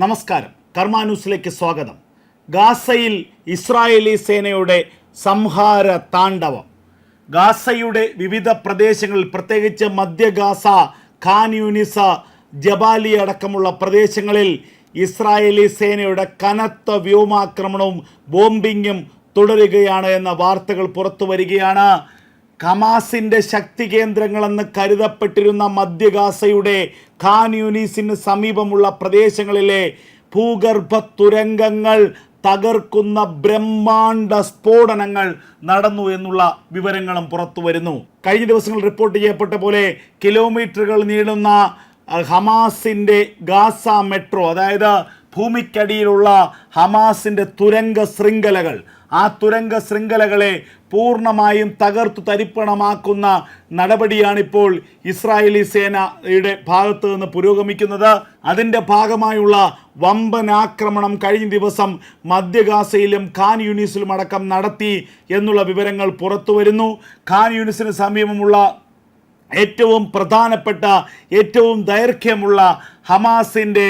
നമസ്കാരം, കർമ്മ ന്യൂസിലേക്ക് സ്വാഗതം. ഗാസയിൽ ഇസ്രായേലി സേനയുടെ സംഹാര താണ്ഡവം. ഗാസയുടെ വിവിധ പ്രദേശങ്ങളിൽ, പ്രത്യേകിച്ച് മധ്യ ഗാസ, ഖാൻ യൂനിസ്, ജബാലി അടക്കമുള്ള പ്രദേശങ്ങളിൽ ഇസ്രായേലി സേനയുടെ കനത്ത വ്യോമാക്രമണവും ബോംബിങ്ങും തുടരുകയാണ് എന്ന വാർത്തകൾ പുറത്തു വരികയാണ്. ഹമാസിൻ്റെ ശക്തി കേന്ദ്രങ്ങളെന്ന് കരുതപ്പെട്ടിരുന്ന മധ്യ ഗാസയുടെ ഖാൻ യൂനിസിന് സമീപമുള്ള പ്രദേശങ്ങളിലെ ഭൂഗർഭ തുരങ്കങ്ങൾ തകർക്കുന്ന ബ്രഹ്മാണ്ഡ സ്ഫോടനങ്ങൾ നടന്നു എന്നുള്ള വിവരങ്ങളും പുറത്തു വരുന്നു. കഴിഞ്ഞ ദിവസങ്ങളിൽ റിപ്പോർട്ട് ചെയ്യപ്പെട്ട പോലെ കിലോമീറ്ററുകൾ നീളുന്ന ഹമാസിൻ്റെ ഗാസ മെട്രോ, അതായത് ഭൂമിക്കടിയിലുള്ള ഹമാസിൻ്റെ തുരങ്ക ശൃംഖലകൾ, ആ തുരങ്ക ശൃംഖലകളെ പൂർണ്ണമായും തകർത്തു തരിപ്പണമാക്കുന്ന നടപടിയാണിപ്പോൾ ഇസ്രായേലി സേനയുടെ ഭാഗത്തു നിന്ന് പുരോഗമിക്കുന്നത്. അതിൻ്റെ ഭാഗമായുള്ള വമ്പൻ ആക്രമണം കഴിഞ്ഞ ദിവസം മധ്യ ഗാസയിലും ഖാൻ യൂനിസിലും അടക്കം നടത്തി എന്നുള്ള വിവരങ്ങൾ പുറത്തു വരുന്നു. ഖാൻ യൂനിസിന് സമീപമുള്ള ഏറ്റവും പ്രധാനപ്പെട്ട, ഏറ്റവും ദൈർഘ്യമുള്ള ഹമാസിൻ്റെ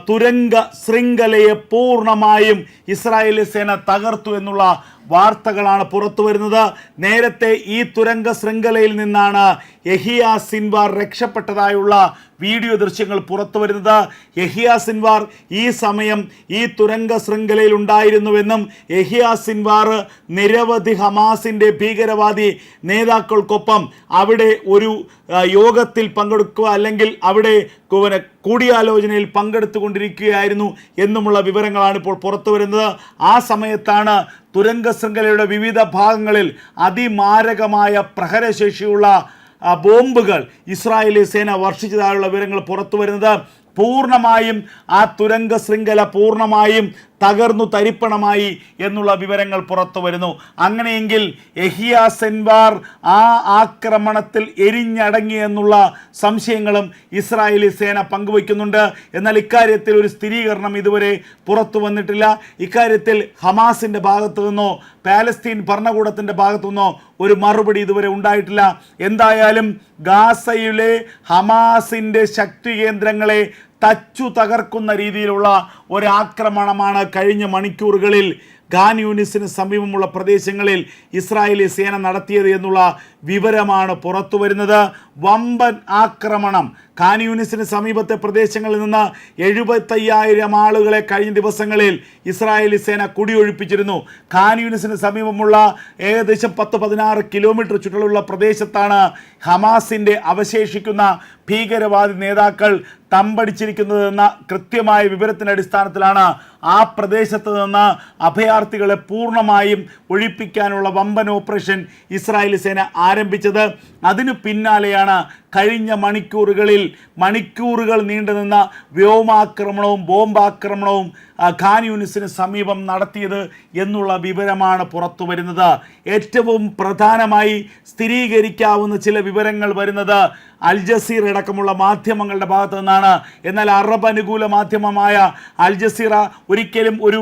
തുരങ്ക ശൃംഖലയെ പൂർണ്ണമായും ഇസ്രായേലി സേന തകർത്തു എന്നുള്ള വാർത്തകളാണ് പുറത്തു വരുന്നത്. നേരത്തെ ഈ തുരങ്ക ശൃംഖലയിൽ നിന്നാണ് യഹിയ സിൻവാർ രക്ഷപ്പെട്ടതായുള്ള വീഡിയോ ദൃശ്യങ്ങൾ പുറത്തു വരുന്നത്. യഹിയ സിൻവാർ ഈ സമയം ഈ തുരങ്ക ശൃംഖലയിൽ ഉണ്ടായിരുന്നുവെന്നും യഹിയ സിൻവാർ നിരവധി ഹമാസിൻ്റെ ഭീകരവാദി നേതാക്കൾക്കൊപ്പം അവിടെ ഒരു യോഗത്തിൽ പങ്കെടുക്കുക, അല്ലെങ്കിൽ അവിടെ കൂടിയാലോചനയിൽ പങ്കെടുത്തുകൊണ്ടിരിക്കുകയായിരുന്നു എന്നുമുള്ള വിവരങ്ങളാണ് ഇപ്പോൾ പുറത്തു വരുന്നത്. ആ സമയത്താണ് തുരങ്ക ശൃംഖലയുടെ വിവിധ ഭാഗങ്ങളിൽ അതിമാരകമായ പ്രഹരശേഷിയുള്ള ബോംബുകൾ ഇസ്രായേലി സേന വർഷിച്ചതായുള്ള വിവരങ്ങൾ പുറത്തു വരുന്നത്. പൂർണ്ണമായും ആ തുരങ്ക ശൃംഖല പൂർണ്ണമായും തകർന്നു തരിപ്പണമായി എന്നുള്ള വിവരങ്ങൾ പുറത്തു വരുന്നു. അങ്ങനെയെങ്കിൽ യഹിയ സിൻവാർ ആ ആക്രമണത്തിൽ എരിഞ്ഞടങ്ങി എന്നുള്ള സംശയങ്ങളും ഇസ്രായേലി സേന പങ്കുവയ്ക്കുന്നുണ്ട്. എന്നാൽ ഇക്കാര്യത്തിൽ ഒരു സ്ഥിരീകരണം ഇതുവരെ പുറത്തു വന്നിട്ടില്ല. ഇക്കാര്യത്തിൽ ഹമാസിൻ്റെ ഭാഗത്തു നിന്നോ പാലസ്തീൻ ഭരണകൂടത്തിൻ്റെ ഭാഗത്തു നിന്നോ ഒരു മറുപടി ഇതുവരെ ഉണ്ടായിട്ടില്ല. എന്തായാലും ഗാസയിലെ ഹമാസിൻ്റെ ശക്തി കേന്ദ്രങ്ങളെ തച്ചു തകർക്കുന്ന രീതിയിലുള്ള ഒരാക്രമണമാണ് കഴിഞ്ഞ മണിക്കൂറുകളിൽ ഖാൻ യൂനിസിന് സമീപമുള്ള പ്രദേശങ്ങളിൽ ഇസ്രായേലി സേന നടത്തിയത് എന്നുള്ള വിവരമാണ് പുറത്തു വരുന്നത്. വമ്പൻ ആക്രമണം. ഖാൻ യൂനിസിന് സമീപത്തെ പ്രദേശങ്ങളിൽ നിന്ന് 75,000 ആളുകളെ കഴിഞ്ഞ ദിവസങ്ങളിൽ ഇസ്രായേലി സേന കുടിയൊഴിപ്പിച്ചിരുന്നു. ഖാൻ യൂനിസിന് സമീപമുള്ള ഏകദേശം 10-16 കിലോമീറ്റർ ചുറ്റളവുള്ള പ്രദേശത്താണ് ഹമാസിൻ്റെ അവശേഷിക്കുന്ന ഭീകരവാദി നേതാക്കൾ തമ്പടിച്ചിരിക്കുന്നതെന്ന കൃത്യമായ വിവരത്തിൻ്റെ അടിസ്ഥാനത്തിലാണ് ആ പ്രദേശത്ത് നിന്ന് അഭയാർത്ഥികളെ പൂർണ്ണമായും ഒഴിപ്പിക്കാനുള്ള വമ്പൻ ഓപ്പറേഷൻ ഇസ്രായേലി സേന ആരംഭിച്ചത്. അതിനു പിന്നാലെയാണ് കഴിഞ്ഞ മണിക്കൂറുകൾ നീണ്ടുനിന്ന വ്യോമാക്രമണവും ബോംബാക്രമണവും ഖാൻ യൂനിസിന് സമീപം നടത്തിയത് എന്നുള്ള വിവരമാണ് പുറത്തു വരുന്നത്. ഏറ്റവും പ്രധാനമായി സ്ഥിരീകരിക്കാവുന്ന ചില വിവരങ്ങൾ വരുന്നത് അൽ ജസീറ അടക്കമുള്ള മാധ്യമങ്ങളുടെ ഭാഗത്തു നിന്നാണ്. എന്നാൽ അറബ് അനുകൂല മാധ്യമമായ അൽ ജസീറ ഒരിക്കലും ഒരു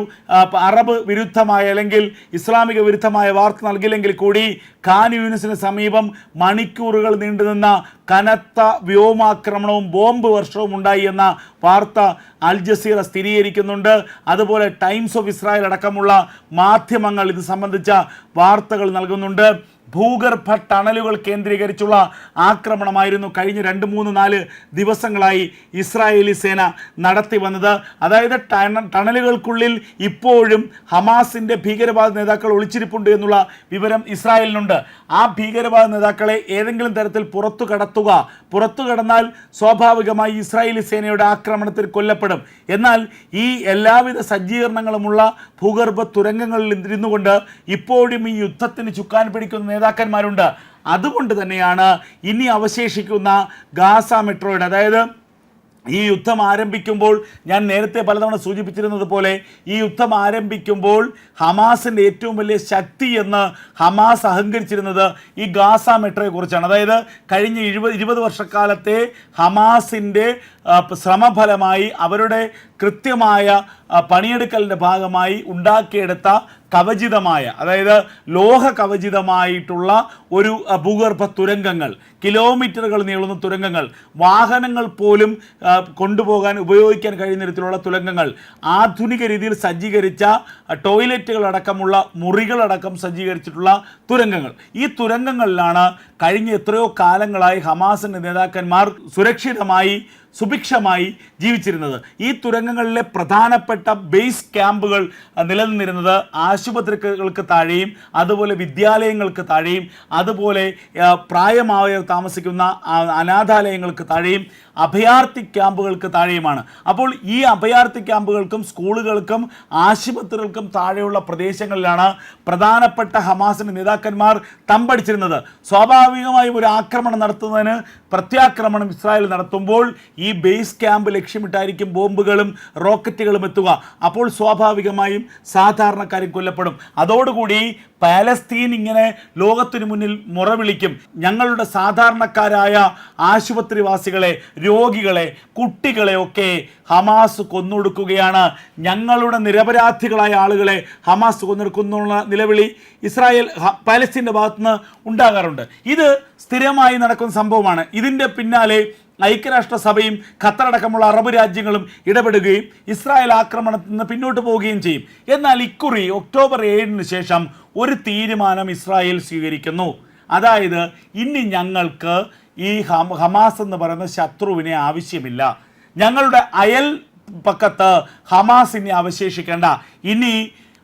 അറബ് വിരുദ്ധമായ അല്ലെങ്കിൽ ഇസ്ലാമിക വിരുദ്ധമായ വാർത്ത നൽകില്ലെങ്കിൽ കൂടി ഖാൻ യൂനിസിന് സമീപം മണിക്കൂറുകൾ നീണ്ടുനിന്ന കനത്ത വ്യോമാക്രമണവും ബോംബ് വർഷവും ഉണ്ടായി എന്ന വാർത്ത അൽ ജസീറ സ്ഥിരീകരിക്കുന്നുണ്ട്. അതുപോലെ ടൈംസ് ഓഫ് ഇസ്രായേൽ അടക്കമുള്ള മാധ്യമങ്ങൾ ഇത് സംബന്ധിച്ച വാർത്തകൾ നൽകുന്നുണ്ട്. ഭൂഗർഭ ടണലുകൾ കേന്ദ്രീകരിച്ചുള്ള ആക്രമണമായിരുന്നു കഴിഞ്ഞ 2-3-4 ദിവസങ്ങളായി ഇസ്രായേലി സേന നടത്തി വന്നത്. അതായത് ടണലുകൾക്കുള്ളിൽ ഇപ്പോഴും ഹമാസിൻ്റെ ഭീകരവാദ നേതാക്കൾ ഒളിച്ചിരിപ്പുണ്ട് എന്നുള്ള വിവരം ഇസ്രായേലിനുണ്ട്. ആ ഭീകരവാദ നേതാക്കളെ ഏതെങ്കിലും തരത്തിൽ പുറത്തു കടന്നാൽ സ്വാഭാവികമായി ഇസ്രായേലി സേനയുടെ ആക്രമണത്തിൽ കൊല്ലപ്പെടും. എന്നാൽ ഈ എല്ലാവിധ സജ്ജീകരണങ്ങളുമുള്ള ഭൂഗർഭ തുരങ്കങ്ങളിൽ ഇരുന്നുകൊണ്ട് ഇപ്പോഴും ഈ യുദ്ധത്തിന് ചുക്കാൻ പിടിക്കുന്ന നേതാക്കന്മാരുണ്ട്. അതുകൊണ്ട് തന്നെയാണ് ഇനി അവശേഷിക്കുന്ന ഗാസ മെട്രോയുടെ, അതായത് ഈ യുദ്ധം ആരംഭിക്കുമ്പോൾ ഞാൻ നേരത്തെ പലതവണ സൂചിപ്പിച്ചിരുന്നത് പോലെ ഈ യുദ്ധം ആരംഭിക്കുമ്പോൾ ഹമാസിൻ്റെ ഏറ്റവും വലിയ ശക്തി എന്ന് ഹമാസ് അഹങ്കരിച്ചിരുന്നത് ഈ ഗാസ മെട്രോയെ കുറിച്ചാണ്. അതായത് കഴിഞ്ഞ 20 വർഷക്കാലത്തെ ഹമാസിൻ്റെ ശ്രമഫലമായി അവരുടെ കൃത്യമായ പണിയെടുക്കലിൻ്റെ ഭാഗമായി ഉണ്ടാക്കിയെടുത്ത കവചിതമായ, അതായത് ലോഹ കവചിതമായിട്ടുള്ള ഒരു ഭൂഗർഭ തുരങ്കങ്ങൾ, കിലോമീറ്ററുകൾ നീളുന്ന തുരങ്കങ്ങൾ, വാഹനങ്ങൾ പോലും കൊണ്ടുപോകാൻ ഉപയോഗിക്കാൻ കഴിയുന്ന തരത്തിലുള്ള തുരങ്കങ്ങൾ, ആധുനിക രീതിയിൽ സജ്ജീകരിച്ച ടോയ്ലറ്റുകളടക്കമുള്ള മുറികളടക്കം സജ്ജീകരിച്ചിട്ടുള്ള തുരങ്കങ്ങൾ. ഈ തുരങ്കങ്ങളിലാണ് കഴിഞ്ഞ എത്രയോ കാലങ്ങളായി ഹമാസിൻ്റെ നേതാക്കന്മാർ സുരക്ഷിതമായി സുഭിക്ഷമായി ജീവിച്ചിരുന്നത്. ഈ തുരങ്കങ്ങളിലെ പ്രധാനപ്പെട്ട ബേസ് ക്യാമ്പുകൾ നിലനിന്നിരുന്നത് ആശുപത്രികൾക്ക് താഴെയും അതുപോലെ വിദ്യാലയങ്ങൾക്ക് താഴെയും അതുപോലെ പ്രായമായവർ താമസിക്കുന്ന അനാഥാലയങ്ങൾക്ക് താഴെയും അഭയാർത്ഥി ക്യാമ്പുകൾക്ക് താഴെയുമാണ്. അപ്പോൾ ഈ അഭയാർത്ഥി ക്യാമ്പുകൾക്കും സ്കൂളുകൾക്കും ആശുപത്രികൾക്കും താഴെയുള്ള പ്രദേശങ്ങളിലാണ് പ്രധാനപ്പെട്ട ഹമാസിൻ്റെ നേതാക്കന്മാർ തമ്പടിച്ചിരുന്നത്. സ്വാഭാവികമായും ഒരു ആക്രമണം നടത്തുന്നതിന് പ്രത്യാക്രമണം ഇസ്രായേൽ നടത്തുമ്പോൾ ഈ ബേസ് ക്യാമ്പ് ലക്ഷ്യമിട്ടായിരിക്കും ബോംബുകളും റോക്കറ്റുകളും എത്തുക. അപ്പോൾ സ്വാഭാവികമായും സാധാരണക്കാരും കൊല്ലപ്പെടും. അതോടുകൂടി പാലസ്തീൻ ഇങ്ങനെ ലോകത്തിനു മുന്നിൽ മുറവിളിക്കും, ഞങ്ങളുടെ സാധാരണക്കാരായ ആശുപത്രിവാസികളെ, രോഗികളെ, കുട്ടികളെ ഒക്കെ ഹമാസ് കൊന്നൊടുക്കുകയാണ്, ഞങ്ങളുടെ നിരപരാധികളായ ആളുകളെ ഹമാസ് കൊന്നൊടുക്കുന്നുള്ള നിലവിളി ഇസ്രായേൽ പാലസ്തീൻ്റെ ഭാഗത്തുനിന്ന് ഉണ്ടാകാറുണ്ട്. ഇത് സ്ഥിരമായി നടക്കുന്ന സംഭവമാണ്. ഇതിൻ്റെ പിന്നാലെ ഐക്യരാഷ്ട്രസഭയും ഖത്തറടക്കമുള്ള അറബ് രാജ്യങ്ങളും ഇടപെടുകയും ഇസ്രായേൽ ആക്രമണത്തിൽ നിന്ന് പിന്നോട്ട് പോവുകയും ചെയ്യും. എന്നാൽ ഇക്കുറി ഒക്ടോബർ 7 ശേഷം ഒരു തീരുമാനം ഇസ്രായേൽ സ്വീകരിക്കുന്നു. അതായത് ഇനി ഞങ്ങൾക്ക് ഈ ഹമാസ് എന്ന് പറയുന്ന ശത്രുവിനെ ആവശ്യമില്ല, ഞങ്ങളുടെ അയൽ പക്കത്ത് ഹമാസ് ഇനി അവശേഷിക്കേണ്ട, ഇനി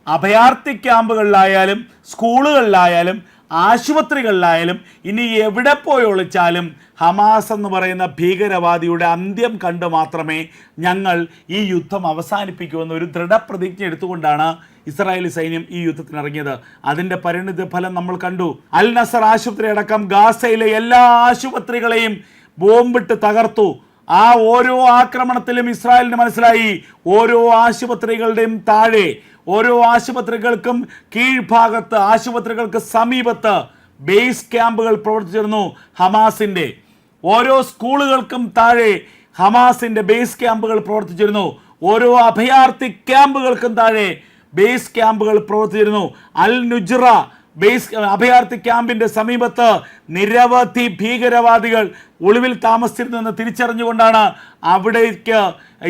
അഭയാർത്ഥി ക്യാമ്പുകളിലായാലും സ്കൂളുകളിലായാലും ആശുപത്രികളിലായാലും ഇനി എവിടെ പോയി ഒളിച്ചാലും ഹമാസ് എന്ന് പറയുന്ന ഭീകരവാദിയുടെ അന്ത്യം കണ്ട് മാത്രമേ ഞങ്ങൾ ഈ യുദ്ധം അവസാനിപ്പിക്കുമെന്ന ഒരു ദൃഢപ്രതിജ്ഞ എടുത്തുകൊണ്ടാണ് ഇസ്രായേലി സൈന്യം ഈ യുദ്ധത്തിനിറങ്ങിയത്. അതിൻ്റെ പരിണിത ഫലം നമ്മൾ കണ്ടു. അൽ നസർ ആശുപത്രി അടക്കം ഗാസയിലെ എല്ലാ ആശുപത്രികളെയും ബോംബിട്ട് തകർത്തു. ആ ഓരോ ആക്രമണത്തിലും ഇസ്രായേലിന് മനസ്സിലായി ഓരോ ആശുപത്രികളുടെയും താഴെ, ഓരോ ആശുപത്രികൾക്കും കീഴ്ഭാഗത്ത്, ആശുപത്രികൾക്ക് സമീപത്ത് ബേസ് ക്യാമ്പുകൾ പ്രവർത്തിച്ചിരുന്നു ഹമാസിൻ്റെ. ഓരോ സ്കൂളുകൾക്കും താഴെ ഹമാസിൻ്റെ ബേസ് ക്യാമ്പുകൾ പ്രവർത്തിച്ചിരുന്നു. ഓരോ അഭയാർത്ഥി ക്യാമ്പുകൾക്കും താഴെ ബേസ് ക്യാമ്പുകൾ പ്രവർത്തിച്ചിരുന്നു. അൽ നുജ്റ ബേസ് അഭയാർത്ഥി ക്യാമ്പിൻ്റെ സമീപത്ത് നിരവധി ഭീകരവാദികൾ ഒളിവിൽ താമസിച്ചിരുന്നെന്ന് തിരിച്ചറിഞ്ഞുകൊണ്ടാണ് അവിടേക്ക്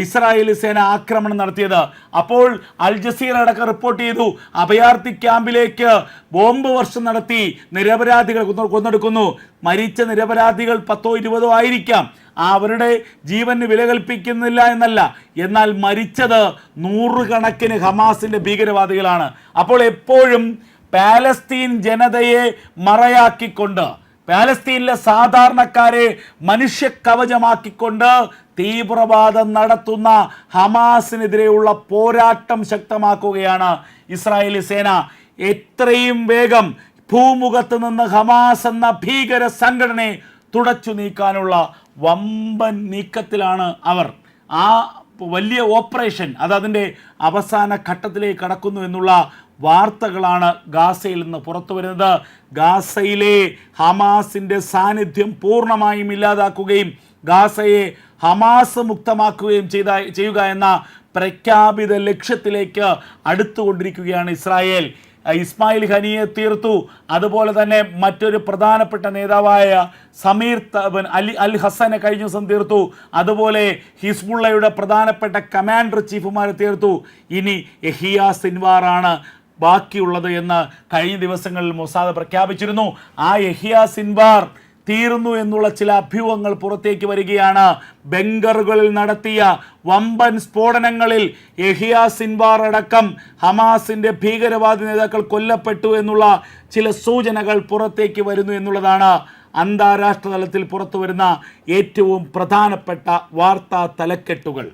ഇസ്രായേലി സേന ആക്രമണം നടത്തിയത്. അപ്പോൾ അൽ ജസീറ അടക്കം റിപ്പോർട്ട് ചെയ്തു, അഭയാർത്ഥി ക്യാമ്പിലേക്ക് ബോംബ് വർഷം നടത്തി നിരപരാധികൾ കൊന്നെടുക്കുന്നു. മരിച്ച നിരപരാധികൾ 10-20 ആയിരിക്കാം, അവരുടെ ജീവന് വില കൽപ്പിക്കുന്നില്ല എന്നല്ല, എന്നാൽ മരിച്ചത് 100 കണക്കിന് ഹമാസിൻ്റെ ഭീകരവാദികളാണ്. അപ്പോൾ എപ്പോഴും പാലസ്തീൻ ജനതയെ മറയാക്കിക്കൊണ്ട്, പാലസ്തീനിലെ സാധാരണക്കാരെ മനുഷ്യ കവചമാക്കിക്കൊണ്ട് തീവ്രവാദം നടത്തുന്ന ഹമാസിനെതിരെയുള്ള പോരാട്ടം ശക്തമാക്കുകയാണ് ഇസ്രായേലി സേന. എത്രയും വേഗം ഭൂമുഖത്ത് നിന്ന് ഹമാസ് എന്ന ഭീകര സംഘടനയെ തുടച്ചു നീക്കാനുള്ള വമ്പൻ നീക്കത്തിലാണ് അവർ. ആ വലിയ ഓപ്പറേഷൻ അതിൻ്റെ അവസാന ഘട്ടത്തിലേക്ക് കടക്കുന്നു എന്നുള്ള വാർത്തകളാണ് ഗാസയിൽ നിന്ന് പുറത്തു വരുന്നത്. ഗാസയിലെ ഹമാസിൻ്റെ സാന്നിധ്യം പൂർണ്ണമായും ഇല്ലാതാക്കുകയും ഗാസയെ ഹമാസ് മുക്തമാക്കുകയും ചെയ്യുക എന്ന പ്രഖ്യാപിത ലക്ഷ്യത്തിലേക്ക് അടുത്തുകൊണ്ടിരിക്കുകയാണ് ഇസ്രായേൽ. ഇസ്മായിൽ ഹനിയെ തീർത്തു. അതുപോലെ തന്നെ മറ്റൊരു പ്രധാനപ്പെട്ട നേതാവായ സമീർ അൽ ഹസനെ കഴിഞ്ഞ ദിവസം തീർത്തു. അതുപോലെ ഹിസ്ബുള്ളയുടെ പ്രധാനപ്പെട്ട കമാൻഡർ ചീഫുമാരെ തീർത്തു. ഇനി യഹിയ സിൻവാറാണ് ബാക്കിയുള്ളത് എന്ന് കഴിഞ്ഞ ദിവസങ്ങളിൽ മൊസാദ് പ്രഖ്യാപിച്ചിരുന്നു. ആ യഹിയ സിൻവാർ തീർന്നു എന്നുള്ള ചില അഭ്യൂഹങ്ങൾ പുറത്തേക്ക് വരികയാണ്. ബങ്കറുകളിൽ നടത്തിയ വമ്പൻ സ്ഫോടനങ്ങളിൽ യഹിയ സിൻവാർ അടക്കം ഹമാസിൻ്റെ ഭീകരവാദി നേതാക്കൾ കൊല്ലപ്പെട്ടു എന്നുള്ള ചില സൂചനകൾ പുറത്തേക്ക് വരുന്നു എന്നുള്ളതാണ് അന്താരാഷ്ട്ര തലത്തിൽ പുറത്തു വരുന്ന ഏറ്റവും പ്രധാനപ്പെട്ട വാർത്താ തലക്കെട്ടുകൾ.